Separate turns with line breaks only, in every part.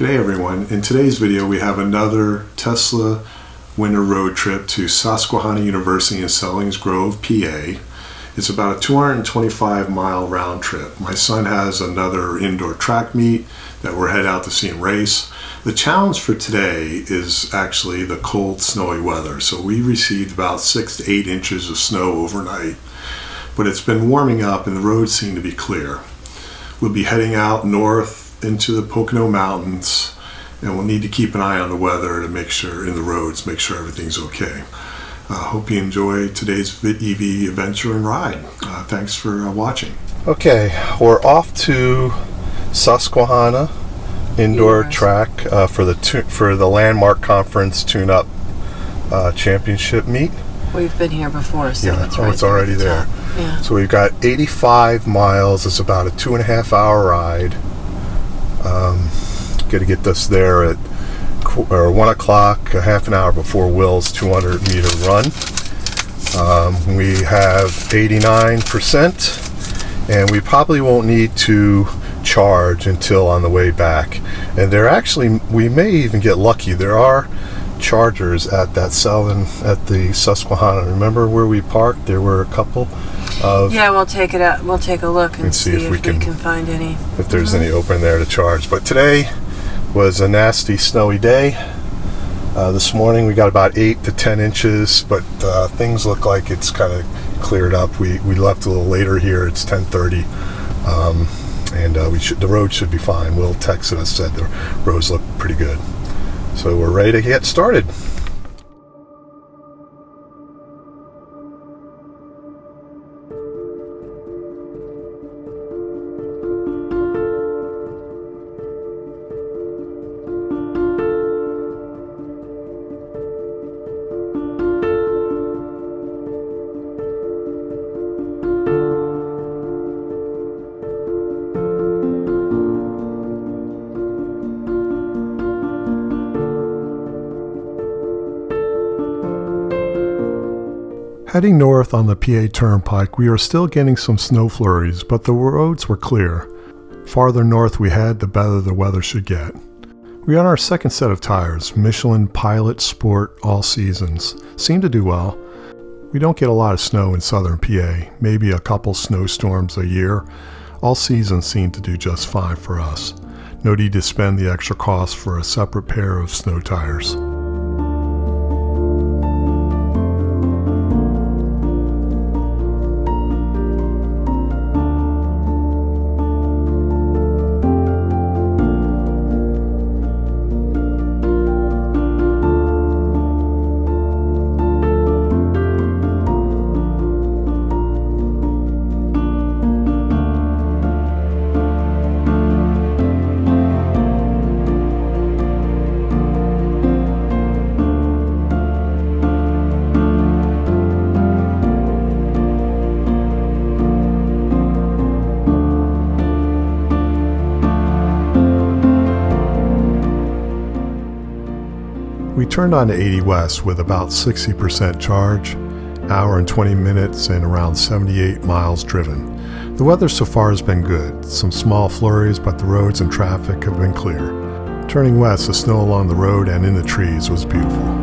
G'day everyone. In today's video we have another Tesla winter road trip to Susquehanna University in Sellings Grove, PA. It's about a 225 mile round trip. My son has another indoor track meet that we're headed out to see him race. The challenge for today is actually the cold, snowy weather. So we received about 6 to 8 inches of snow overnight, but it's been warming up and the roads seem to be clear. We'll be heading out north into the Pocono Mountains, and we'll need to keep an eye on the weather to make sure in the roads, make sure everything's okay. Hope you enjoy today's EV adventure and ride. Thanks for watching. Okay, we're off to Susquehanna indoor track for the Landmark Conference Tune-Up Championship meet.
We've been here before, so
yeah,
it's
already there.
Yeah.
So we've got 85 miles. It's about a 2.5 hour ride. Got to get us there at 1 o'clock, a half an hour before Will's 200 meter run. We have 89%, and we probably won't need to charge until on the way back. And we may even get lucky. There are chargers at the Susquehanna. Remember where we parked? There were a couple of...
Yeah, we'll take it out. We'll take a look and see if we can find any.
If there's any open there to charge. But today was a nasty snowy day. This morning we got about 8 to 10 inches, but things look like it's kind of cleared up. We left a little later here. It's 10:30, and the road should be fine. Will texted us, said the roads look pretty good. So we're ready to get started. Heading north on the PA Turnpike, we are still getting some snow flurries, but the roads were clear. Farther north we head, the better the weather should get. We are on our second set of tires, Michelin Pilot Sport All Seasons. Seem to do well. We don't get a lot of snow in southern PA, maybe a couple snowstorms a year. All Seasons seem to do just fine for us. No need to spend the extra cost for a separate pair of snow tires. We turned on to 80 West with about 60% charge, hour and 20 minutes and around 78 miles driven. The weather so far has been good. Some small flurries, but the roads and traffic have been clear. Turning west, the snow along the road and in the trees was beautiful.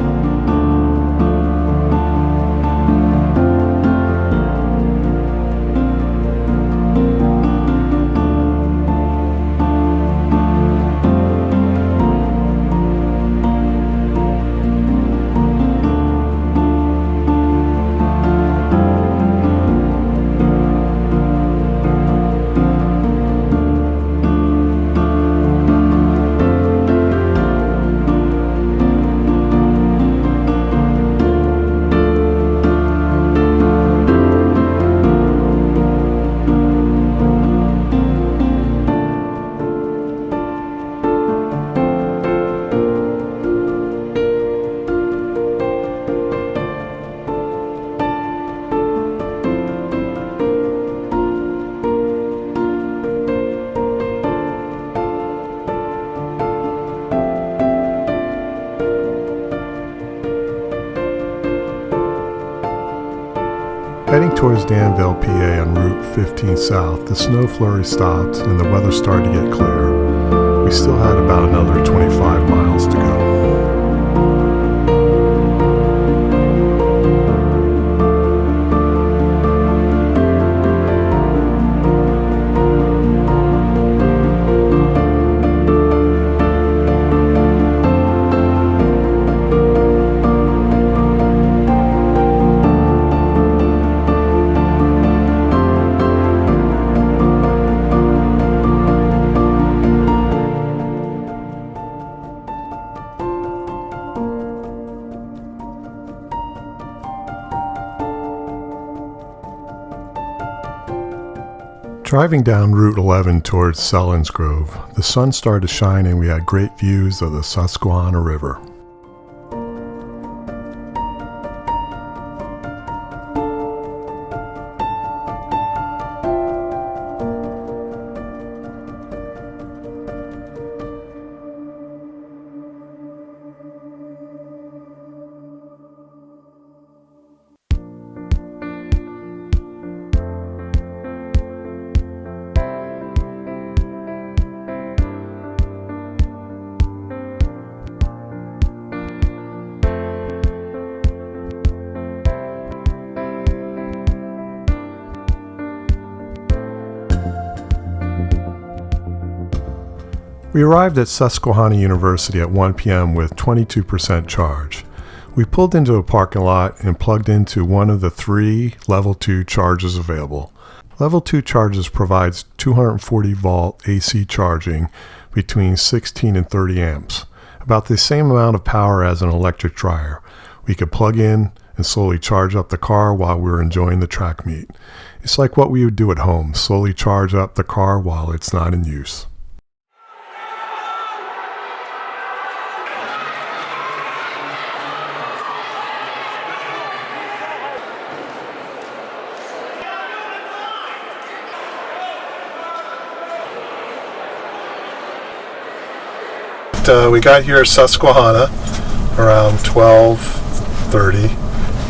Heading towards Danville, PA on Route 15 South, the snow flurry stopped and the weather started to get clear. We still had about another 25 miles to go. Driving down Route 11 towards Selinsgrove, the sun started to shine and we had great views of the Susquehanna River. We arrived at Susquehanna University at 1 p.m. with 22% charge. We pulled into a parking lot and plugged into one of the 3 Level 2 chargers available. Level 2 chargers provides 240 volt AC charging between 16 and 30 amps, about the same amount of power as an electric dryer. We could plug in and slowly charge up the car while we were enjoying the track meet. It's like what we would do at home, slowly charge up the car while it's not in use. We got here at Susquehanna around 12:30,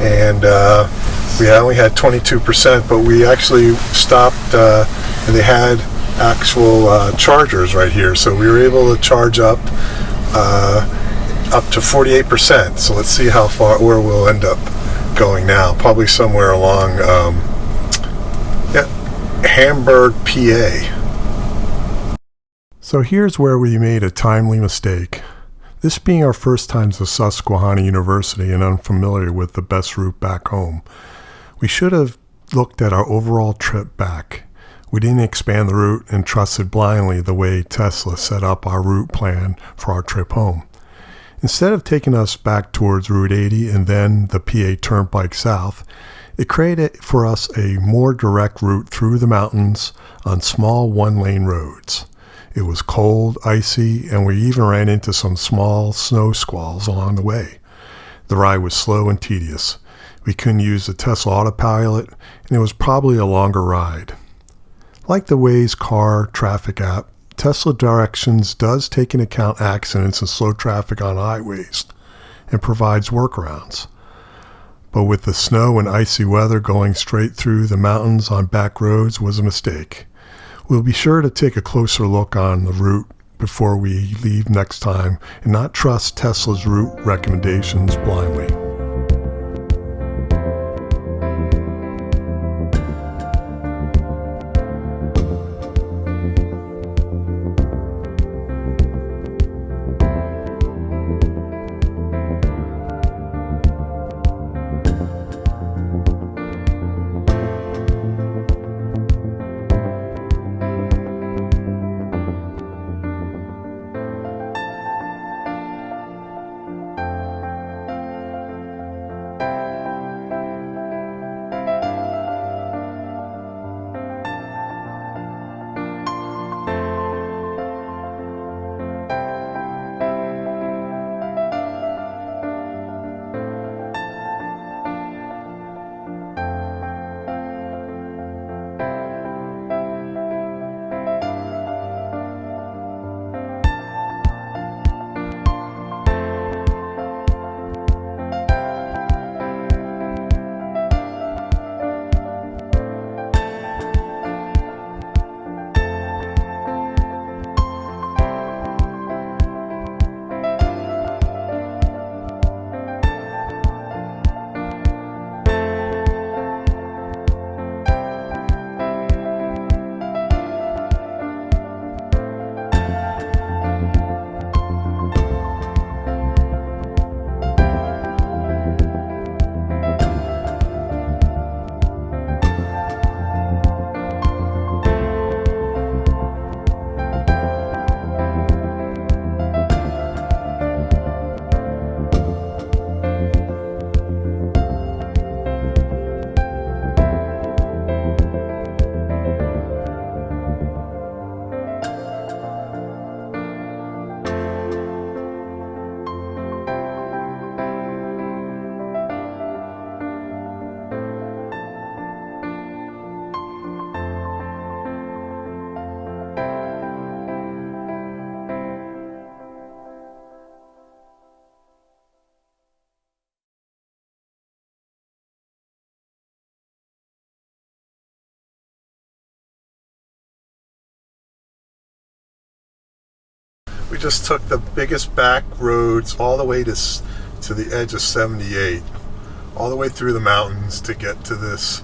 and we only had 22%, but we actually stopped and they had actual chargers right here, so we were able to charge up to 48%. So let's see where we'll end up going now. Probably somewhere along Hamburg, PA. So here's where we made a timely mistake. This being our first time to Susquehanna University and unfamiliar with the best route back home, we should have looked at our overall trip back. We didn't expand the route and trusted blindly the way Tesla set up our route plan for our trip home. Instead of taking us back towards Route 80 and then the PA Turnpike south, it created for us a more direct route through the mountains on small one-lane roads. It was cold, icy, and we even ran into some small snow squalls along the way. The ride was slow and tedious. We couldn't use the Tesla autopilot, and it was probably a longer ride. Like the Waze car traffic app, Tesla Directions does take into account accidents and slow traffic on highways and provides workarounds. But with the snow and icy weather, going straight through the mountains on back roads was a mistake. We'll be sure to take a closer look on the route before we leave next time and not trust Tesla's route recommendations blindly. We just took the biggest back roads all the way to the edge of 78, all the way through the mountains to get to this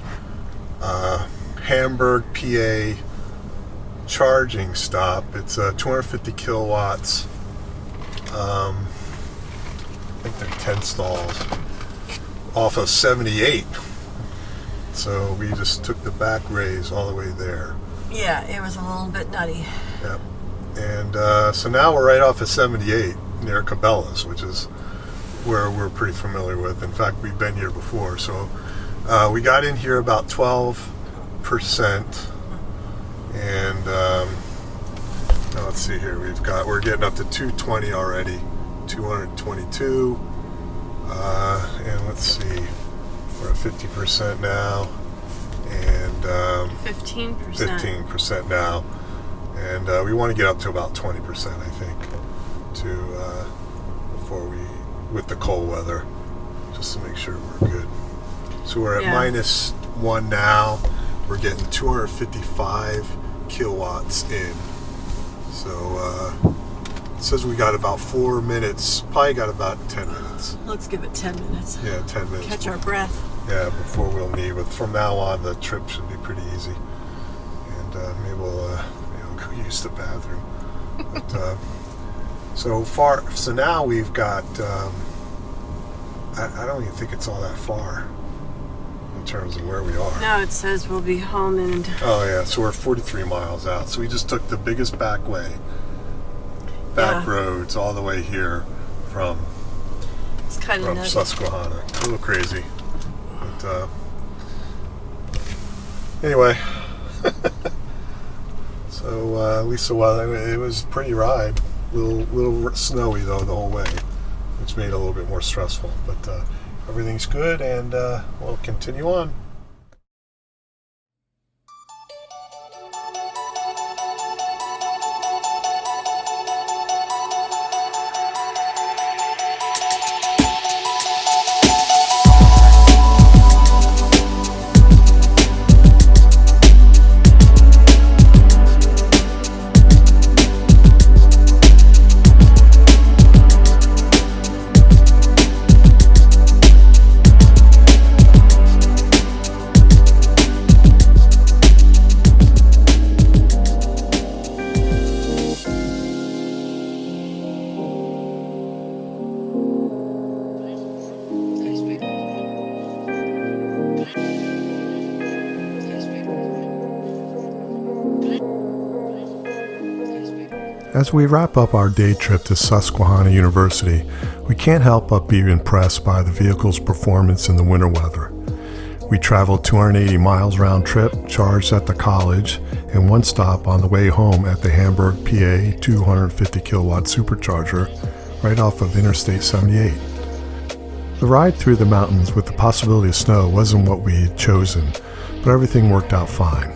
Hamburg, PA charging stop. It's 250 kilowatts. I think they're 10 stalls off of 78. So we just took the back raise all the way there.
Yeah, it was a little bit nutty.
Yep. And so now we're right off of 78 near Cabela's, which is where we're pretty familiar with. In fact, we've been here before. So we got in here about 12%. And now let's see here. We're getting up to 220 already, 222. And let's see, we're at 50% now, and 15% now, and we want to get up to about 20%, I think, before with the cold weather, just to make sure we're good. So we're at -1 now. We're getting 255 kilowatts in. So it says we got about 4 minutes, probably got about 10 minutes.
Let's give it 10 minutes.
Yeah, 10 minutes.
Catch our breath.
Yeah, before we'll need. But from now on, the trip should be pretty easy. And maybe we'll go use the bathroom. But, so now we've got, I don't even think it's all that far in terms of where we are.
No, it says we'll be home in...
Oh, yeah, so we're 43 miles out. So we just took the biggest back roads all the way here from Susquehanna. A little crazy. But anyway, so at least the weather, it was a pretty ride. A little snowy though the whole way, which made it a little bit more stressful. But everything's good, and we'll continue on. As we wrap up our day trip to Susquehanna University, we can't help but be impressed by the vehicle's performance in the winter weather. We traveled 280 miles round trip, charged at the college, and one stop on the way home at the Hamburg, PA 250 kilowatt supercharger right off of Interstate 78. The ride through the mountains with the possibility of snow wasn't what we had chosen, but everything worked out fine.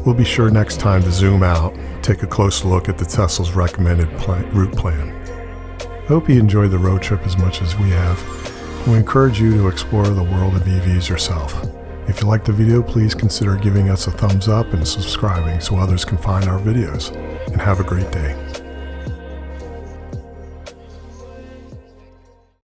We'll be sure next time to zoom out, take a closer look at the Tesla's recommended route plan. I hope you enjoyed the road trip as much as we have. We encourage you to explore the world of EVs yourself. If you liked the video, please consider giving us a thumbs up and subscribing so others can find our videos. And have a great day.